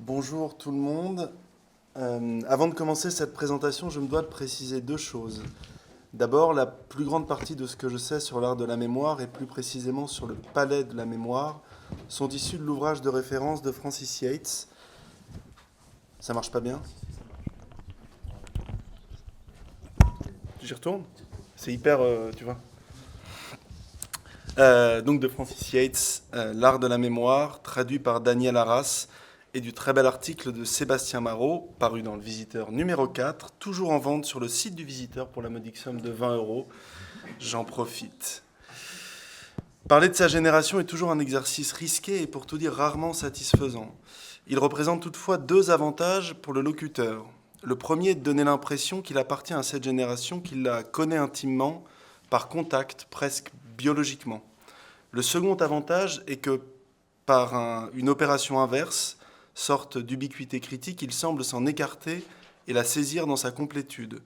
Bonjour tout le monde. Avant de commencer cette présentation, je me dois de préciser deux choses. D'abord, la plus grande partie de ce que je sais sur l'art de la mémoire, et plus précisément sur le palais de la mémoire, sont issus de l'ouvrage de référence de Francis Yates. Ça marche pas bien? J'y retourne? C'est hyper, tu vois. Donc de Francis Yates, L'art de la mémoire, traduit par Daniel Arras, et du très bel article de Sébastien Marot, paru dans le Visiteur numéro 4, toujours en vente sur le site du Visiteur pour la modique somme de 20 euros. J'en profite. Parler de sa génération est toujours un exercice risqué et pour tout dire rarement satisfaisant. Il représente toutefois deux avantages pour le locuteur. Le premier est de donner l'impression qu'il appartient à cette génération, qu'il la connaît intimement, par contact, presque biologiquement. Le second avantage est que, par une opération inverse, sorte d'ubiquité critique, il semble s'en écarter et la saisir dans sa complétude.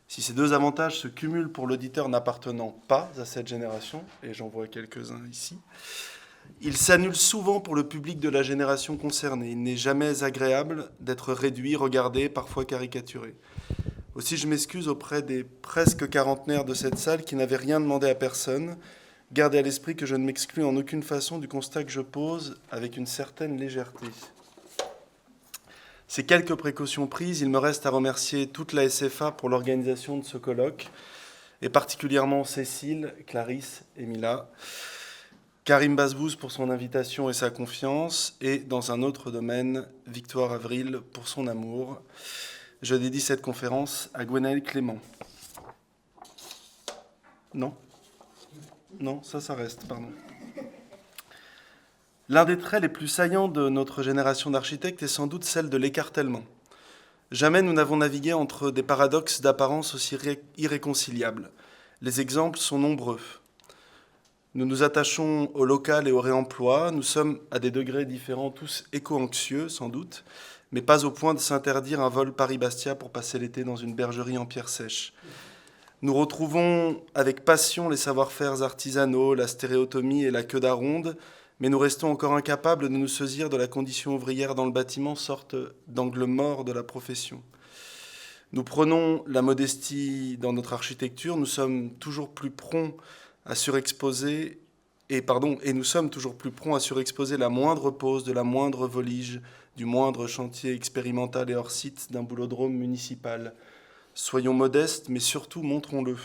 Si ces deux avantages se cumulent pour l'auditeur n'appartenant pas à cette génération, et j'en vois quelques-uns ici, ils s'annulent souvent pour le public de la génération concernée. Il n'est jamais agréable d'être réduit, regardé, parfois caricaturé. Aussi, je m'excuse auprès des presque quarantenaires de cette salle qui n'avaient rien demandé à personne. Gardez à l'esprit que je ne m'exclus en aucune façon du constat que je pose avec une certaine légèreté. Ces quelques précautions prises, il me reste à remercier toute la SFA pour l'organisation de ce colloque, et particulièrement Cécile, Clarisse et Mila, Karim Bazbouz pour son invitation et sa confiance, et dans un autre domaine, Victoire Avril pour son amour. Je dédie cette conférence à Gwenaëlle Clément. Non ? Non, ça reste, pardon. L'un des traits les plus saillants de notre génération d'architectes est sans doute celle de l'écartèlement. Jamais nous n'avons navigué entre des paradoxes d'apparence aussi irréconciliables. Les exemples sont nombreux. Nous nous attachons au local et au réemploi, nous sommes à des degrés différents tous éco-anxieux sans doute, mais pas au point de s'interdire un vol Paris-Bastia pour passer l'été dans une bergerie en pierre sèche. Nous retrouvons avec passion les savoir-faire artisanaux, la stéréotomie et la queue d'aronde, mais nous restons encore incapables de nous saisir de la condition ouvrière dans le bâtiment, sorte d'angle mort de la profession. Nous prenons la modestie dans notre architecture, nous sommes toujours plus prompts à surexposer, et nous sommes toujours plus prompts à surexposer la moindre pose de la moindre volige, du moindre chantier expérimental et hors site d'un boulodrome municipal. Soyons modestes, mais surtout montrons-le.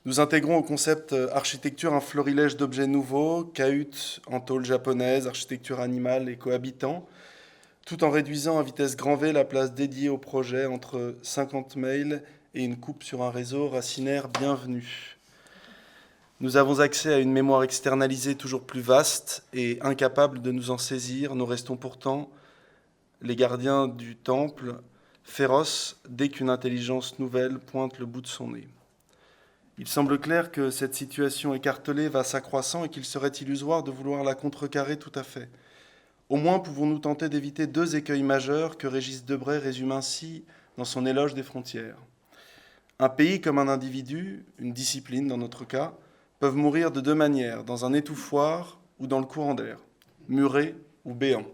Nous intégrons au concept architecture un florilège d'objets nouveaux, cahutes en tôle japonaise, architecture animale et cohabitant, tout en réduisant à vitesse grand V la place dédiée au projet entre 50 mails et une coupe sur un réseau racinaire bienvenue. Nous avons accès à une mémoire externalisée toujours plus vaste et incapable de nous en saisir. Nous restons pourtant les gardiens du temple, féroces dès qu'une intelligence nouvelle pointe le bout de son nez. Il semble clair que cette situation écartelée va s'accroissant et qu'il serait illusoire de vouloir la contrecarrer tout à fait. Au moins pouvons-nous tenter d'éviter deux écueils majeurs que Régis Debray résume ainsi dans son éloge des frontières. Un pays comme un individu, une discipline dans notre cas, peuvent mourir de deux manières, dans un étouffoir ou dans le courant d'air, muré ou béant.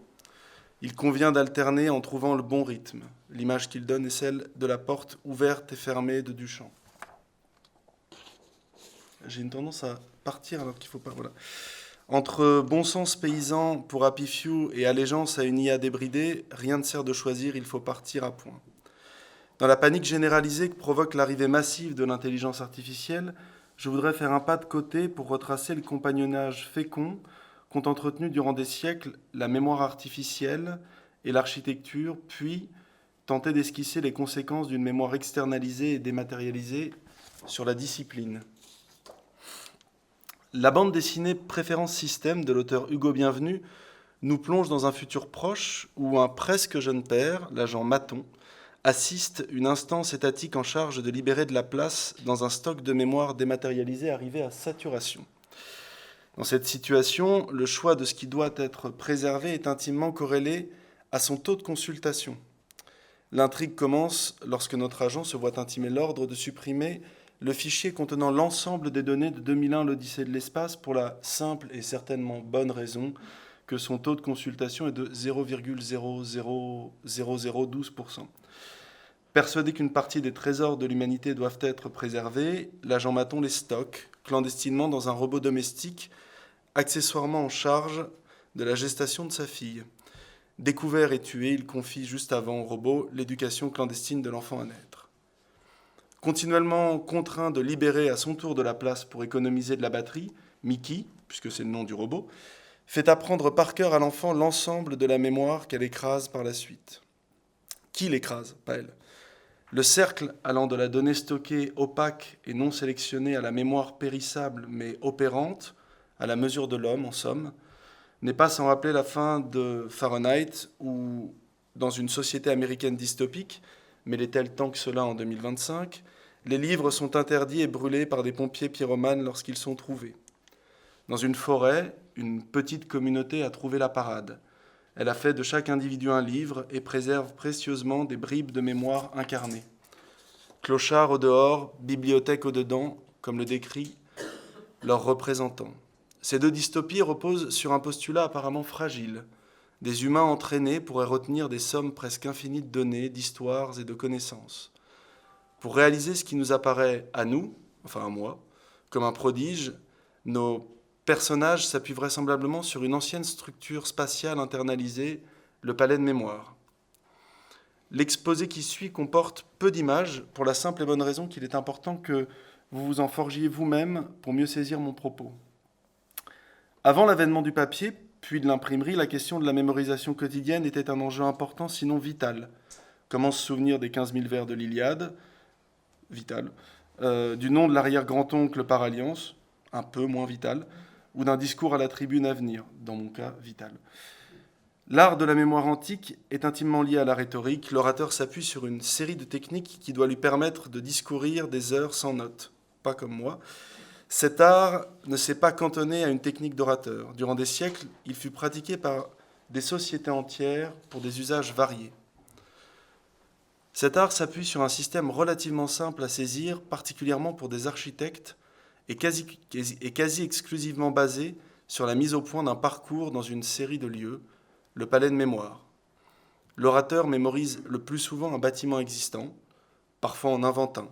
Il convient d'alterner en trouvant le bon rythme. L'image qu'il donne est celle de la porte ouverte et fermée de Duchamp. J'ai une tendance à partir alors qu'il ne faut pas... Voilà. Entre bon sens paysan pour Happy Few et allégeance à une IA débridée, rien ne sert de choisir, il faut partir à point. Dans la panique généralisée que provoque l'arrivée massive de l'intelligence artificielle, je voudrais faire un pas de côté pour retracer le compagnonnage fécond qu'ont entretenu durant des siècles la mémoire artificielle et l'architecture, puis tenter d'esquisser les conséquences d'une mémoire externalisée et dématérialisée sur la discipline. La bande dessinée Préférence Système de l'auteur Hugo Bienvenu nous plonge dans un futur proche où un presque jeune père, l'agent Maton, assiste une instance étatique en charge de libérer de la place dans un stock de mémoire dématérialisé arrivé à saturation. Dans cette situation, le choix de ce qui doit être préservé est intimement corrélé à son taux de consultation. L'intrigue commence lorsque notre agent se voit intimer l'ordre de supprimer le fichier contenant l'ensemble des données de 2001, l'Odyssée de l'espace, pour la simple et certainement bonne raison que son taux de consultation est de 0,000012%. Persuadé qu'une partie des trésors de l'humanité doivent être préservés, l'agent Maton les stocke clandestinement dans un robot domestique, accessoirement en charge de la gestation de sa fille. Découvert et tué, il confie juste avant au robot l'éducation clandestine de l'enfant à naître. Continuellement contraint de libérer à son tour de la place pour économiser de la batterie, Mickey, puisque c'est le nom du robot, fait apprendre par cœur à l'enfant l'ensemble de la mémoire qu'elle écrase par la suite. Qui l'écrase? Pas elle. Le cercle allant de la donnée stockée opaque et non sélectionnée à la mémoire périssable mais opérante, à la mesure de l'homme en somme, n'est pas sans rappeler la fin de Fahrenheit où, dans une société américaine dystopique, mais l'est-elle tant que cela en 2025, les livres sont interdits et brûlés par des pompiers pyromanes lorsqu'ils sont trouvés. Dans une forêt, une petite communauté a trouvé la parade. Elle a fait de chaque individu un livre et préserve précieusement des bribes de mémoire incarnées. Clochard au dehors, bibliothèque au dedans, comme le décrit leur représentant. Ces deux dystopies reposent sur un postulat apparemment fragile. Des humains entraînés pourraient retenir des sommes presque infinies de données, d'histoires et de connaissances. Pour réaliser ce qui nous apparaît à nous, enfin à moi, comme un prodige, nos personnages s'appuient vraisemblablement sur une ancienne structure spatiale internalisée, le palais de mémoire. L'exposé qui suit comporte peu d'images, pour la simple et bonne raison qu'il est important que vous vous en forgiez vous-même pour mieux saisir mon propos. Avant l'avènement du papier, puis de l'imprimerie, la question de la mémorisation quotidienne était un enjeu important, sinon vital. Comment se souvenir des 15 000 vers de l'Iliade? Vital. Du nom de l'arrière-grand-oncle par alliance? Un peu moins vital. Ou d'un discours à la tribune à venir? Dans mon cas, vital. L'art de la mémoire antique est intimement lié à la rhétorique. L'orateur s'appuie sur une série de techniques qui doit lui permettre de discourir des heures sans notes. Pas comme moi. Cet art ne s'est pas cantonné à une technique d'orateur. Durant des siècles, il fut pratiqué par des sociétés entières pour des usages variés. Cet art s'appuie sur un système relativement simple à saisir, particulièrement pour des architectes, et quasi exclusivement basé sur la mise au point d'un parcours dans une série de lieux, le palais de mémoire. L'orateur mémorise le plus souvent un bâtiment existant, parfois en invente un.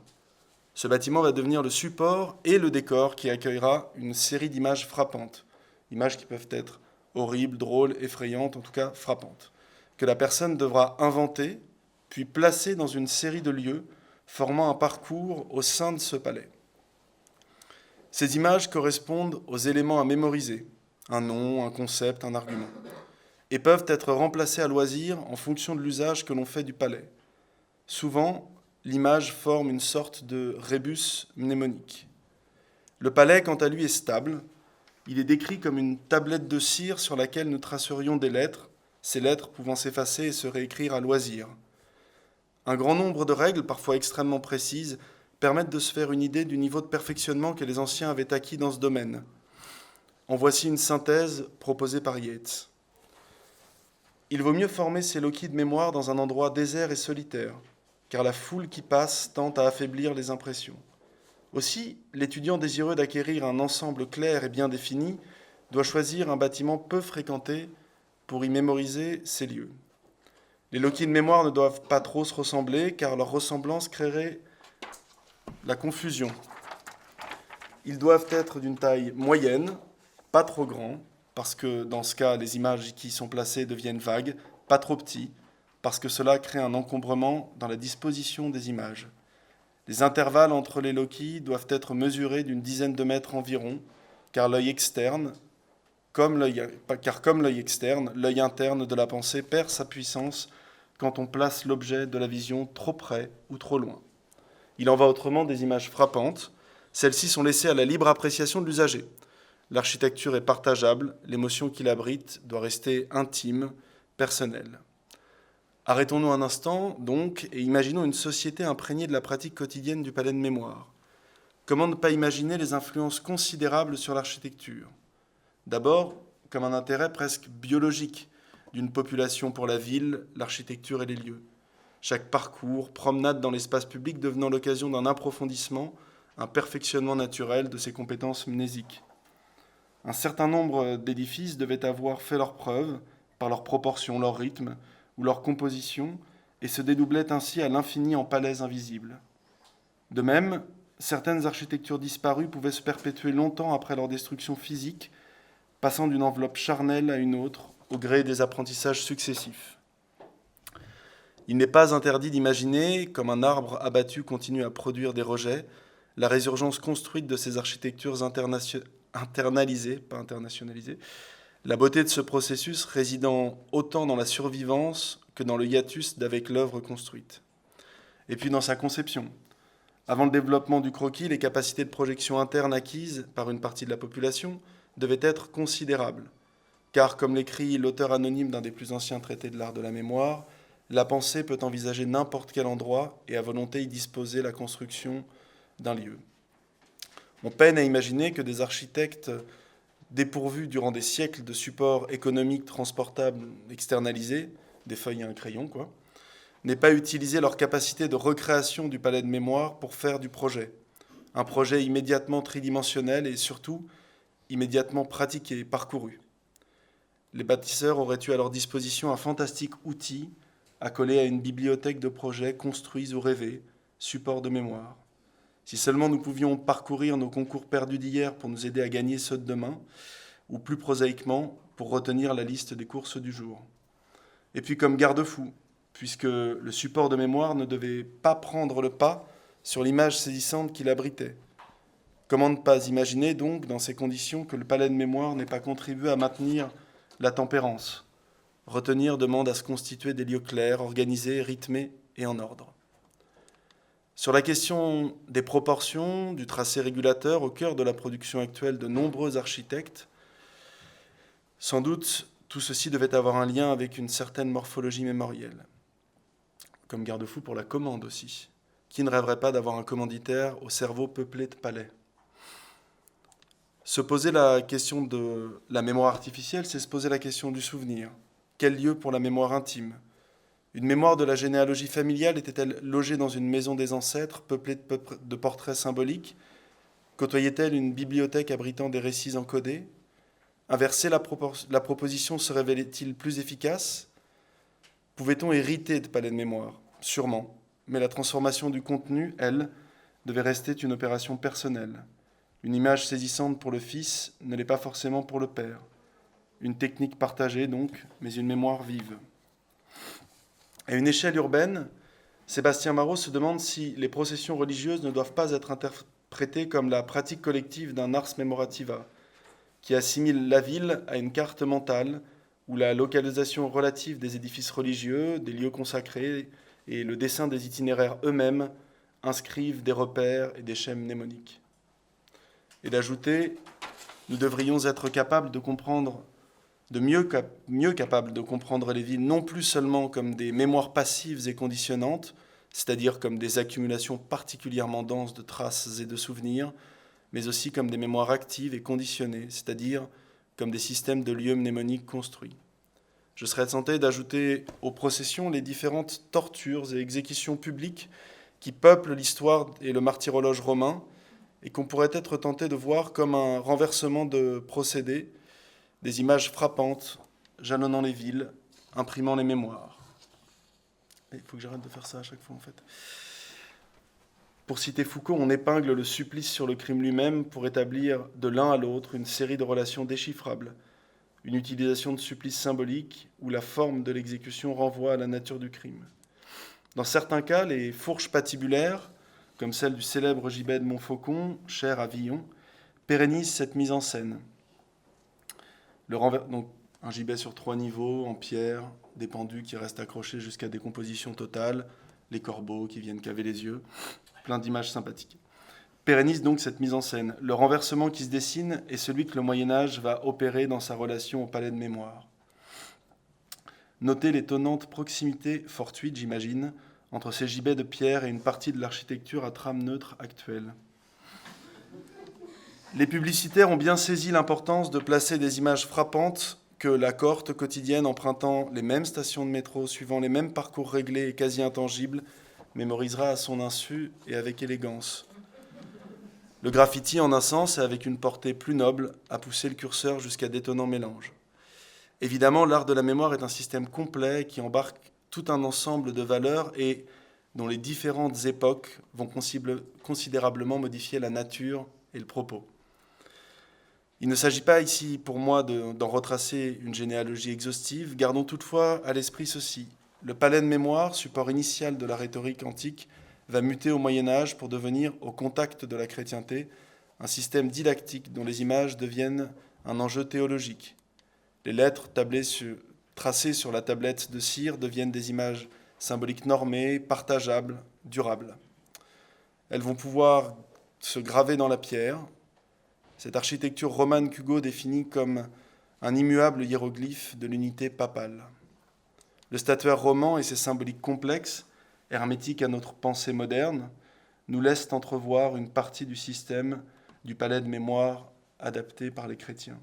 Ce bâtiment va devenir le support et le décor qui accueillera une série d'images frappantes. Images qui peuvent être horribles, drôles, effrayantes, en tout cas frappantes. Que la personne devra inventer, puis placer dans une série de lieux, formant un parcours au sein de ce palais. Ces images correspondent aux éléments à mémoriser, un nom, un concept, un argument, et peuvent être remplacées à loisir en fonction de l'usage que l'on fait du palais. Souvent, l'image forme une sorte de rébus mnémonique. Le palais, quant à lui, est stable. Il est décrit comme une tablette de cire sur laquelle nous tracerions des lettres, ces lettres pouvant s'effacer et se réécrire à loisir. Un grand nombre de règles, parfois extrêmement précises, permettent de se faire une idée du niveau de perfectionnement que les anciens avaient acquis dans ce domaine. En voici une synthèse proposée par Yeats. Il vaut mieux former ses loquis de mémoire dans un endroit désert et solitaire, car la foule qui passe tend à affaiblir les impressions. Aussi, l'étudiant désireux d'acquérir un ensemble clair et bien défini doit choisir un bâtiment peu fréquenté pour y mémoriser ces lieux. Les loquis de mémoire ne doivent pas trop se ressembler, car leur ressemblance créerait la confusion. Ils doivent être d'une taille moyenne, pas trop grands, parce que dans ce cas, les images qui y sont placées deviennent vagues, pas trop petits, parce que cela crée un encombrement dans la disposition des images. Les intervalles entre les loquis doivent être mesurés d'une dizaine de mètres environ, car comme l'œil externe, l'œil interne de la pensée perd sa puissance quand on place l'objet de la vision trop près ou trop loin. Il en va autrement des images frappantes. Celles-ci sont laissées à la libre appréciation de l'usager. L'architecture est partageable, l'émotion qui l'abrite doit rester intime, personnelle. Arrêtons-nous un instant, donc, et imaginons une société imprégnée de la pratique quotidienne du palais de mémoire. Comment ne pas imaginer les influences considérables sur l'architecture? D'abord, comme un intérêt presque biologique d'une population pour la ville, l'architecture et les lieux. Chaque parcours, promenade dans l'espace public devenant l'occasion d'un approfondissement, un perfectionnement naturel de ses compétences mnésiques. Un certain nombre d'édifices devaient avoir fait leurs preuves par leur proportion, leur rythme ou leur composition, et se dédoublaient ainsi à l'infini en palais invisibles. De même, certaines architectures disparues pouvaient se perpétuer longtemps après leur destruction physique, passant d'une enveloppe charnelle à une autre, au gré des apprentissages successifs. Il n'est pas interdit d'imaginer, comme un arbre abattu continue à produire des rejets, la résurgence construite de ces architectures internalisées, pas internationalisées, la beauté de ce processus résidant autant dans la survivance que dans le hiatus d'avec l'œuvre construite. Et puis dans sa conception. Avant le développement du croquis, les capacités de projection interne acquises par une partie de la population devaient être considérables. Car, comme l'écrit l'auteur anonyme d'un des plus anciens traités de l'art de la mémoire, la pensée peut envisager n'importe quel endroit et à volonté y disposer la construction d'un lieu. On peine à imaginer que des architectes dépourvus durant des siècles de supports économiques transportables externalisés, des feuilles et un crayon, n'aient pas utilisé leur capacité de recréation du palais de mémoire pour faire du projet. Un projet immédiatement tridimensionnel et surtout immédiatement pratiqué, parcouru. Les bâtisseurs auraient eu à leur disposition un fantastique outil accolé à une bibliothèque de projets construits ou rêvés, support de mémoire. Si seulement nous pouvions parcourir nos concours perdus d'hier pour nous aider à gagner ceux de demain, ou plus prosaïquement, pour retenir la liste des courses du jour. Et puis comme garde-fou, puisque le support de mémoire ne devait pas prendre le pas sur l'image saisissante qui l'abritait. Comment ne pas imaginer donc, dans ces conditions, que le palais de mémoire n'ait pas contribué à maintenir la tempérance. Retenir demande à se constituer des lieux clairs, organisés, rythmés et en ordre. Sur la question des proportions, du tracé régulateur au cœur de la production actuelle de nombreux architectes, sans doute tout ceci devait avoir un lien avec une certaine morphologie mémorielle. Comme garde-fou pour la commande aussi. Qui ne rêverait pas d'avoir un commanditaire au cerveau peuplé de palais ? Se poser la question de la mémoire artificielle, c'est se poser la question du souvenir. Quel lieu pour la mémoire intime ? Une mémoire de la généalogie familiale était-elle logée dans une maison des ancêtres, peuplée de portraits symboliques ? Côtoyait-elle une bibliothèque abritant des récits encodés ? Inverser la proposition se révélait-il plus efficace ? Pouvait-on hériter de palais de mémoire ? Sûrement. Mais la transformation du contenu, elle, devait rester une opération personnelle. Une image saisissante pour le fils ne l'est pas forcément pour le père. Une technique partagée donc, mais une mémoire vive. À une échelle urbaine, Sébastien Marot se demande si les processions religieuses ne doivent pas être interprétées comme la pratique collective d'un ars memorativa, qui assimile la ville à une carte mentale où la localisation relative des édifices religieux, des lieux consacrés et le dessin des itinéraires eux-mêmes inscrivent des repères et des schèmes mnémoniques. Et d'ajouter, nous devrions être capables de comprendre, mieux capables de comprendre les villes non plus seulement comme des mémoires passives et conditionnantes, c'est-à-dire comme des accumulations particulièrement denses de traces et de souvenirs, mais aussi comme des mémoires actives et conditionnées, c'est-à-dire comme des systèmes de lieux mnémoniques construits. Je serais tenté d'ajouter aux processions les différentes tortures et exécutions publiques qui peuplent l'histoire et le martyrologe romain, et qu'on pourrait être tenté de voir comme un renversement de procédés, des images frappantes, jalonnant les villes, imprimant les mémoires. Il faut que j'arrête de faire ça à chaque fois, en fait. Pour citer Foucault, on épingle le supplice sur le crime lui-même pour établir de l'un à l'autre une série de relations déchiffrables, une utilisation de supplices symboliques où la forme de l'exécution renvoie à la nature du crime. Dans certains cas, les fourches patibulaires, comme celle du célèbre gibet de Montfaucon, cher à Villon, pérennisent cette mise en scène. Donc, un gibet sur 3 niveaux, en pierre, des pendus qui restent accrochés jusqu'à décomposition totale, les corbeaux qui viennent caver les yeux, plein d'images sympathiques. Pérennise donc cette mise en scène. Le renversement qui se dessine est celui que le Moyen-Âge va opérer dans sa relation au palais de mémoire. Notez l'étonnante proximité, fortuite j'imagine, entre ces gibets de pierre et une partie de l'architecture à trame neutre actuelle. Les publicitaires ont bien saisi l'importance de placer des images frappantes que la cohorte quotidienne empruntant les mêmes stations de métro, suivant les mêmes parcours réglés et quasi intangibles, mémorisera à son insu et avec élégance. Le graffiti, en un sens, et avec une portée plus noble, a poussé le curseur jusqu'à d'étonnants mélanges. Évidemment, l'art de la mémoire est un système complet qui embarque tout un ensemble de valeurs et dont les différentes époques vont considérablement modifier la nature et le propos. Il ne s'agit pas ici pour moi d'en retracer une généalogie exhaustive, gardons toutefois à l'esprit ceci. Le palais de mémoire, support initial de la rhétorique antique, va muter au Moyen Âge pour devenir, au contact de la chrétienté, un système didactique dont les images deviennent un enjeu théologique. Les lettres tracées sur la tablette de cire deviennent des images symboliques normées, partageables, durables. Elles vont pouvoir se graver dans la pierre. Cette architecture romane qu'Hugo définit comme un immuable hiéroglyphe de l'unité papale. Le statuaire roman et ses symboliques complexes, hermétiques à notre pensée moderne, nous laissent entrevoir une partie du système du palais de mémoire adapté par les chrétiens.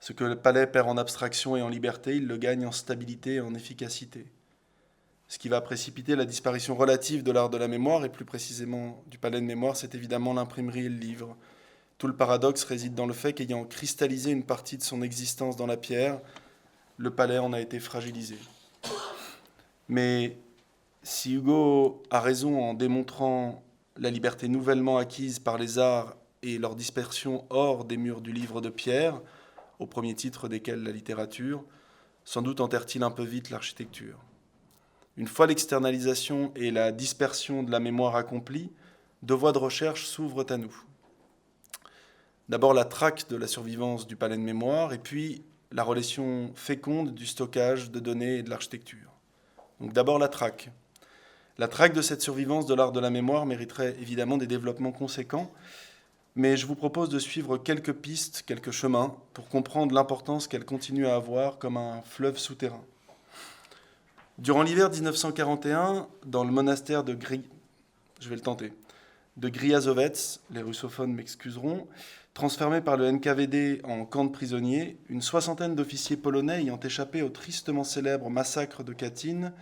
Ce que le palais perd en abstraction et en liberté, il le gagne en stabilité et en efficacité. Ce qui va précipiter la disparition relative de l'art de la mémoire, et plus précisément du palais de mémoire, c'est évidemment l'imprimerie et le livre. Tout le paradoxe réside dans le fait qu'ayant cristallisé une partie de son existence dans la pierre, le palais en a été fragilisé. Mais si Hugo a raison en démontrant la liberté nouvellement acquise par les arts et leur dispersion hors des murs du livre de pierre, au premier titre desquels la littérature, sans doute enterre-t-il un peu vite l'architecture. Une fois l'externalisation et la dispersion de la mémoire accomplie, deux voies de recherche s'ouvrent à nous. D'abord la traque de la survivance du palais de mémoire, et puis la relation féconde du stockage de données et de l'architecture. Donc d'abord la traque. La traque de cette survivance de l'art de la mémoire mériterait évidemment des développements conséquents, mais je vous propose de suivre quelques pistes, quelques chemins, pour comprendre l'importance qu'elle continue à avoir comme un fleuve souterrain. Durant l'hiver 1941, dans le monastère de Griazovets, les russophones m'excuseront, transformé par le NKVD en camp de prisonniers, une soixantaine d'officiers polonais ayant échappé au tristement célèbre massacre de Katyn,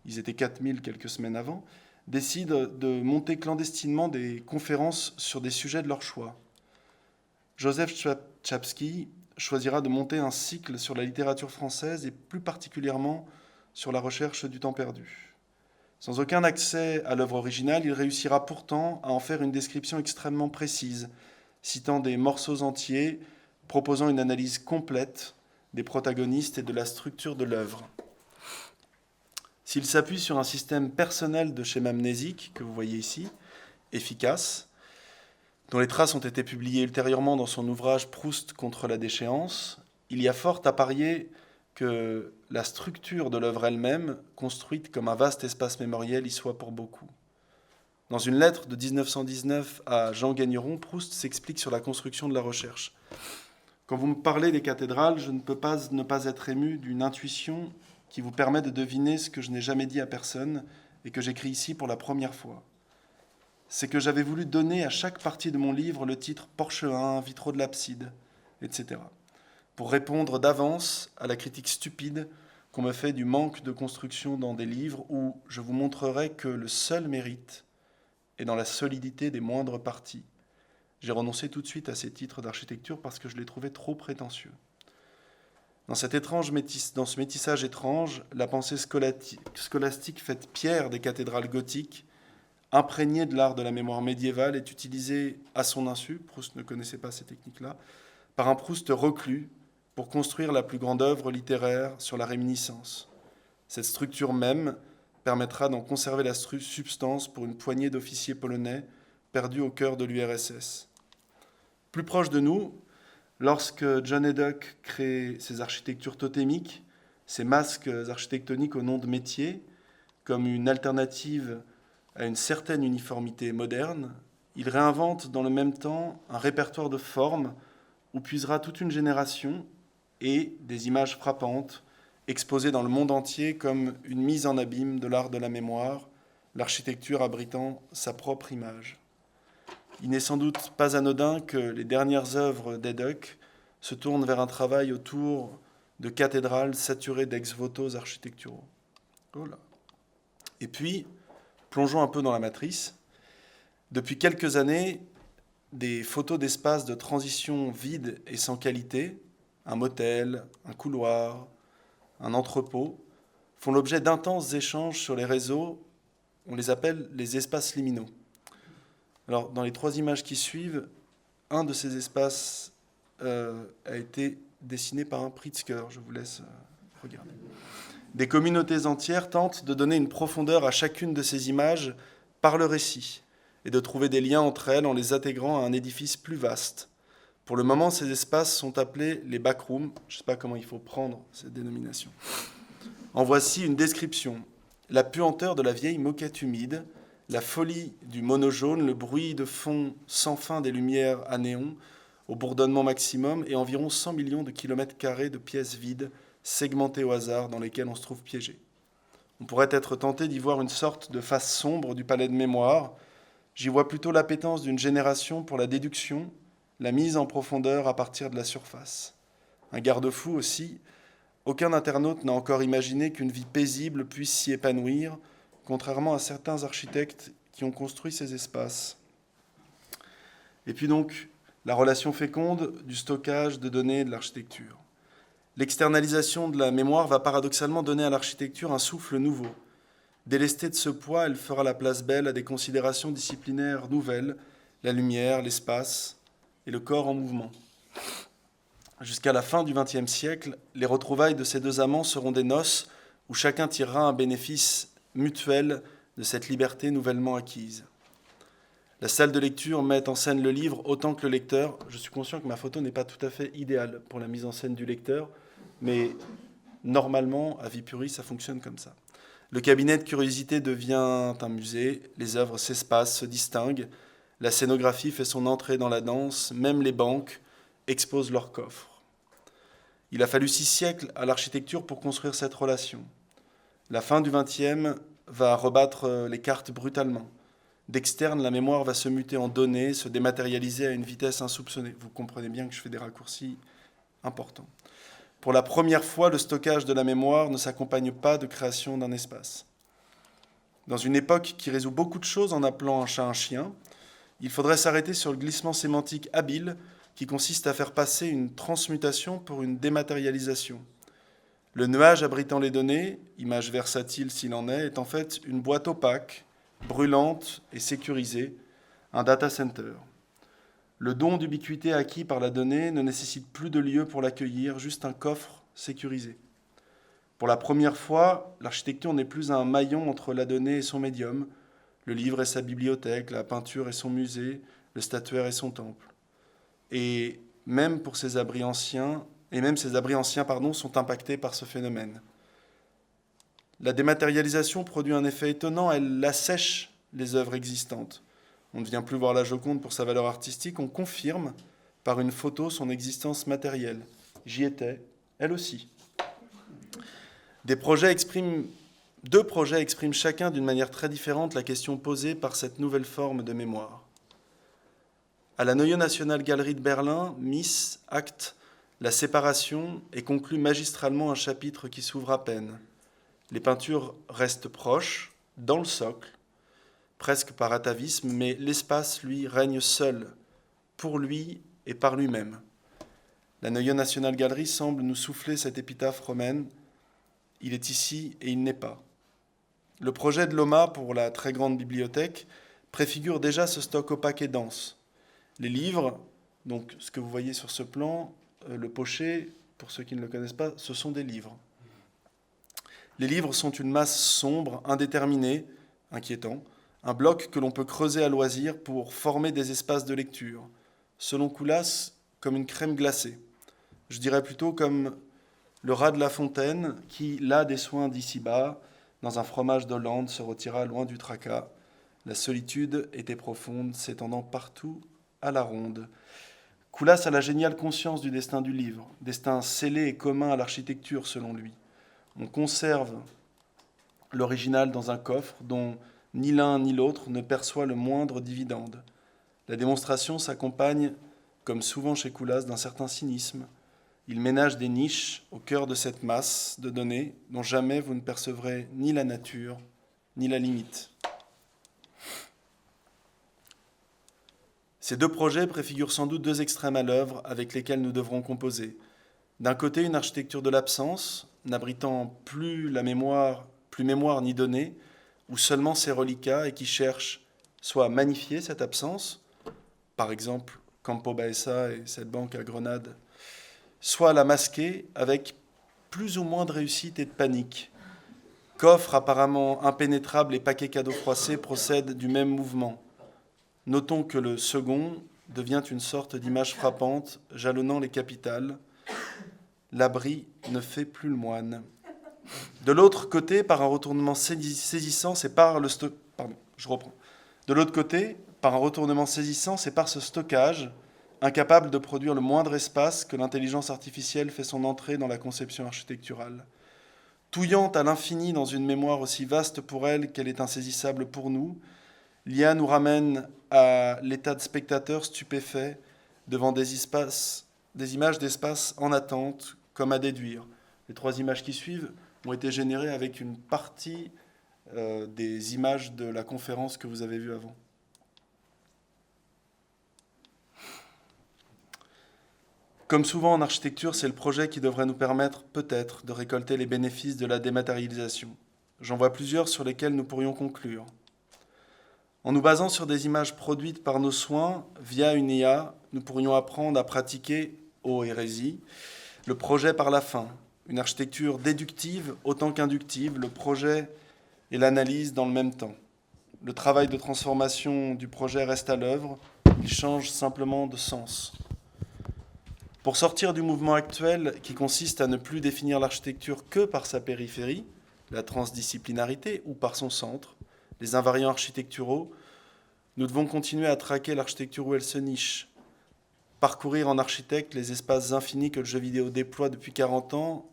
ils étaient 4000 quelques semaines avant, décident de monter clandestinement des conférences sur des sujets de leur choix. Joseph Czapski choisira de monter un cycle sur la littérature française et plus particulièrement sur la recherche du temps perdu. Sans aucun accès à l'œuvre originale, il réussira pourtant à en faire une description extrêmement précise, citant des morceaux entiers, proposant une analyse complète des protagonistes et de la structure de l'œuvre. S'il s'appuie sur un système personnel de schéma mnésique, que vous voyez ici, efficace, dont les traces ont été publiées ultérieurement dans son ouvrage Proust contre la déchéance, il y a fort à parier que la structure de l'œuvre elle-même, construite comme un vaste espace mémoriel, y soit pour beaucoup. Dans une lettre de 1919 à Jean Gagneron, Proust s'explique sur la construction de la recherche. Quand vous me parlez des cathédrales, je ne peux pas ne pas être ému d'une intuition qui vous permet de deviner ce que je n'ai jamais dit à personne et que j'écris ici pour la première fois. C'est que j'avais voulu donner à chaque partie de mon livre le titre Porchein, vitraux de l'abside, etc., pour répondre d'avance à la critique stupide qu'on me fait du manque de construction dans des livres où je vous montrerai que le seul mérite est dans la solidité des moindres parties. J'ai renoncé tout de suite à ces titres d'architecture parce que je les trouvais trop prétentieux. Dans ce métissage étrange, la pensée scolastique faite pierre des cathédrales gothiques, imprégnée de l'art de la mémoire médiévale, est utilisée à son insu, Proust ne connaissait pas ces techniques-là, par un Proust reclus pour construire la plus grande œuvre littéraire sur la réminiscence. Cette structure même permettra d'en conserver la substance pour une poignée d'officiers polonais perdus au cœur de l'URSS. Plus proche de nous, lorsque John Haydock crée ses architectures totémiques, ces masques architectoniques au nom de métier, comme une alternative à une certaine uniformité moderne, il réinvente dans le même temps un répertoire de formes où puisera toute une génération et des images frappantes exposées dans le monde entier comme une mise en abîme de l'art de la mémoire, l'architecture abritant sa propre image. Il n'est sans doute pas anodin que les dernières œuvres d'Haydock se tournent vers un travail autour de cathédrales saturées d'ex-votos architecturaux. Voilà. Et puis, plongeons un peu dans la matrice. Depuis quelques années, des photos d'espaces de transition vides et sans qualité, un motel, un couloir, un entrepôt, font l'objet d'intenses échanges sur les réseaux. On les appelle les espaces liminaux. Alors, dans les 3 images qui suivent, un de ces espaces a été dessiné par un Pritzker. Je vous laisse regarder. Des communautés entières tentent de donner une profondeur à chacune de ces images par le récit et de trouver des liens entre elles en les intégrant à un édifice plus vaste. Pour le moment, ces espaces sont appelés les backrooms. Je ne sais pas comment il faut prendre cette dénomination. En voici une description. La puanteur de la vieille moquette humide, la folie du mono jaune, le bruit de fond sans fin des lumières à néon, au bourdonnement maximum, et environ 100 millions de kilomètres carrés de pièces vides, segmentées au hasard, dans lesquelles on se trouve piégé. On pourrait être tenté d'y voir une sorte de face sombre du palais de mémoire. J'y vois plutôt l'appétence d'une génération pour la déduction, la mise en profondeur à partir de la surface. Un garde-fou aussi. Aucun internaute n'a encore imaginé qu'une vie paisible puisse s'y épanouir, contrairement à certains architectes qui ont construit ces espaces. Et puis donc, la relation féconde du stockage de données et de l'architecture. L'externalisation de la mémoire va paradoxalement donner à l'architecture un souffle nouveau. Délestée de ce poids, elle fera la place belle à des considérations disciplinaires nouvelles, la lumière, l'espace et le corps en mouvement. Jusqu'à la fin du XXe siècle, les retrouvailles de ces 2 amants seront des noces où chacun tirera un bénéfice mutuel de cette liberté nouvellement acquise. La salle de lecture met en scène le livre autant que le lecteur. Je suis conscient que ma photo n'est pas tout à fait idéale pour la mise en scène du lecteur, mais normalement, à Viipuri, ça fonctionne comme ça. Le cabinet de curiosité devient un musée, les œuvres s'espacent, se distinguent, la scénographie fait son entrée dans la danse, même les banques exposent leurs coffres. Il a fallu 6 siècles à l'architecture pour construire cette relation. La fin du XXe va rebattre les cartes brutalement. D'externe, la mémoire va se muter en données, se dématérialiser à une vitesse insoupçonnée. Vous comprenez bien que je fais des raccourcis importants. Pour la première fois, le stockage de la mémoire ne s'accompagne pas de création d'un espace. Dans une époque qui résout beaucoup de choses en appelant un chat un chien, il faudrait s'arrêter sur le glissement sémantique habile qui consiste à faire passer une transmutation pour une dématérialisation. Le nuage abritant les données, image versatile s'il en est en fait une boîte opaque, brûlante et sécurisée, un data center. Le don d'ubiquité acquis par la donnée ne nécessite plus de lieu pour l'accueillir, juste un coffre sécurisé. Pour la première fois, l'architecture n'est plus un maillon entre la donnée et son médium, le livre et sa bibliothèque, la peinture et son musée, le statuaire et son temple. Et même ces abris anciens sont impactés par ce phénomène. La dématérialisation produit un effet étonnant, elle assèche les œuvres existantes. On ne vient plus voir la Joconde pour sa valeur artistique, on confirme par une photo son existence matérielle. J'y étais, elle aussi. Deux projets expriment chacun d'une manière très différente la question posée par cette nouvelle forme de mémoire. À la Neue Nationalgalerie de Berlin, Mies acte la séparation et conclut magistralement un chapitre qui s'ouvre à peine. Les peintures restent proches, dans le socle, presque par atavisme, mais l'espace, lui, règne seul, pour lui et par lui-même. La Neue Nationalgalerie semble nous souffler cette épitaphe romaine. Il est ici et il n'est pas. Le projet de Loma pour la très grande bibliothèque préfigure déjà ce stock opaque et dense. Les livres, donc ce que vous voyez sur ce plan, le pochet, pour ceux qui ne le connaissent pas, ce sont des livres. Les livres sont une masse sombre, indéterminée, inquiétant, un bloc que l'on peut creuser à loisir pour former des espaces de lecture. Selon Koulas, comme une crème glacée. Je dirais plutôt comme le rat de La Fontaine qui, las des soins d'ici-bas, dans un fromage d'Hollande, se retira loin du tracas. La solitude était profonde, s'étendant partout à la ronde. Koulas a la géniale conscience du destin du livre, destin scellé et commun à l'architecture selon lui. On conserve l'original dans un coffre dont ni l'un ni l'autre ne perçoit le moindre dividende. La démonstration s'accompagne, comme souvent chez Koulas, d'un certain cynisme. Il ménage des niches au cœur de cette masse de données dont jamais vous ne percevrez ni la nature ni la limite. Ces deux projets préfigurent sans doute deux extrêmes à l'œuvre avec lesquels nous devrons composer. D'un côté, une architecture de l'absence, n'abritant plus mémoire ni données, ou seulement ses reliquats, et qui cherche soit à magnifier cette absence, par exemple Campo Baessa et cette banque à Grenade, soit à la masquer avec plus ou moins de réussite et de panique. Coffre apparemment impénétrable et paquet cadeaux froissés procèdent du même mouvement. Notons que le second devient une sorte d'image frappante, jalonnant les capitales. L'abri ne fait plus le moine. De l'autre côté, par un retournement saisissant, c'est par le De l'autre côté, par un retournement saisissant, c'est par ce stockage, incapable de produire le moindre espace, que l'intelligence artificielle fait son entrée dans la conception architecturale. Touillant à l'infini dans une mémoire aussi vaste pour elle qu'elle est insaisissable pour nous, l'IA nous ramène à l'état de spectateur stupéfait devant des images d'espace en attente, comme à déduire. Les 3 images qui suivent ont été générées avec une partie des images de la conférence que vous avez vue avant. Comme souvent en architecture, c'est le projet qui devrait nous permettre, peut-être, de récolter les bénéfices de la dématérialisation. J'en vois plusieurs sur lesquels nous pourrions conclure. En nous basant sur des images produites par nos soins via une IA, nous pourrions apprendre à pratiquer, ô hérésie, le projet par la fin, une architecture déductive autant qu'inductive, le projet et l'analyse dans le même temps. Le travail de transformation du projet reste à l'œuvre, il change simplement de sens. Pour sortir du mouvement actuel qui consiste à ne plus définir l'architecture que par sa périphérie, la transdisciplinarité, ou par son centre, les invariants architecturaux, nous devons continuer à traquer l'architecture où elle se niche, parcourir en architecte les espaces infinis que le jeu vidéo déploie depuis 40 ans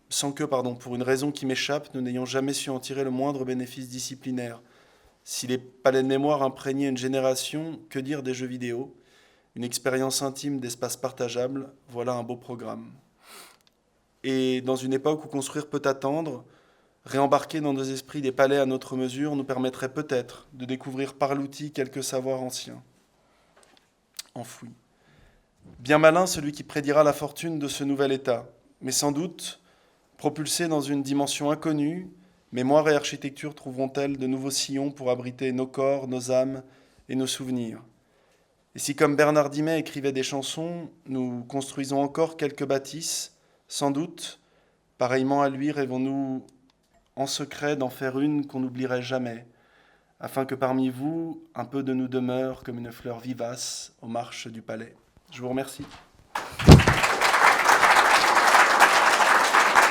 sans que, pour une raison qui m'échappe, nous n'ayons jamais su en tirer le moindre bénéfice disciplinaire. Si les palais de mémoire imprégnaient une génération, que dire des jeux vidéo ? Une expérience intime d'espace partageable, voilà un beau programme. Et dans une époque où construire peut attendre, réembarquer dans nos esprits des palais à notre mesure nous permettrait peut-être de découvrir par l'outil quelques savoirs anciens, enfouis. Bien malin celui qui prédira la fortune de ce nouvel état, mais sans doute, propulsé dans une dimension inconnue, mémoire et architecture trouveront-elles de nouveaux sillons pour abriter nos corps, nos âmes et nos souvenirs. Et si, comme Bernard Dimet écrivait des chansons, nous construisons encore quelques bâtisses, sans doute, pareillement à lui, rêvons-nous en secret d'en faire une qu'on n'oublierait jamais, afin que parmi vous, un peu de nous demeure comme une fleur vivace aux marches du palais. Je vous remercie.